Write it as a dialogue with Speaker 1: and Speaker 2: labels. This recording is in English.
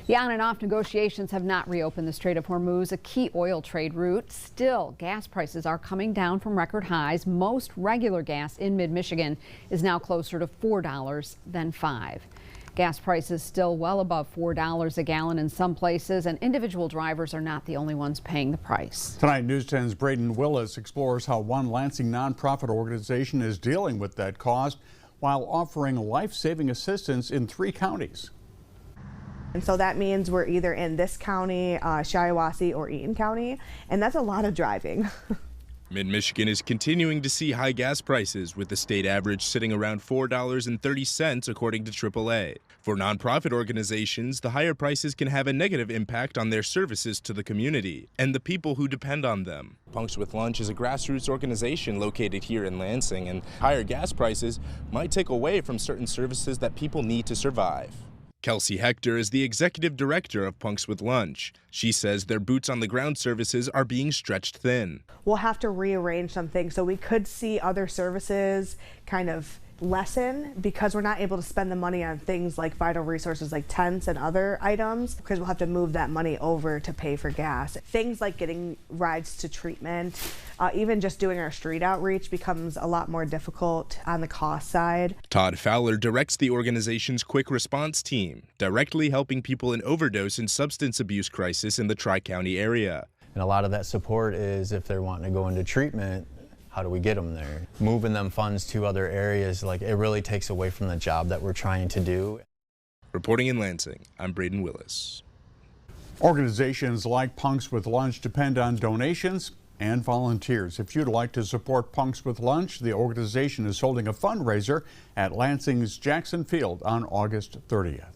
Speaker 1: The on and off negotiations have not reopened the Strait of Hormuz, a key oil trade route. Still, gas prices are coming down from record highs. Most regular gas in mid-Michigan is now closer to $4 than $5. Gas prices still well above $4 a gallon in some places, and individual drivers are not the only ones paying the price.
Speaker 2: Tonight, News 10's Braden Willis explores how one Lansing nonprofit organization is dealing with that cost while offering life-saving assistance in 3 counties.
Speaker 3: And so that means we're either in this county, Shiawassee, or Eaton County, and that's a lot of driving.
Speaker 4: Mid-Michigan is continuing to see high gas prices, with the state average sitting around $4.30 according to AAA. For nonprofit organizations, the higher prices can have a negative impact on their services to the community and the people who depend on them. Punks with Lunch is a grassroots organization located here in Lansing, and higher gas prices might take away from certain services that people need to survive. Kelsey Hector is the executive director of Punks with Lunch. She says their boots-on-the-ground services are being stretched thin.
Speaker 3: We'll have to rearrange some things, so we could see other services kind of lessen because we're not able to spend the money on things like vital resources like tents and other items, because we'll have to move that money over to pay for gas. Things like getting rides to treatment, even just doing our street outreach becomes a lot more difficult on the cost side.
Speaker 4: Todd Fowler directs the organization's quick response team, directly helping people in overdose and substance abuse crisis in the Tri-County area.
Speaker 5: And a lot of that support is if they're wanting to go into treatment, how do we get them there? Moving them funds to other areas, like, it really takes away from the job that we're trying to do.
Speaker 4: Reporting in Lansing, I'm Braden Willis.
Speaker 2: Organizations like Punks with Lunch depend on donations and volunteers. If you'd like to support Punks with Lunch, the organization is holding a fundraiser at Lansing's Jackson Field on August 30th.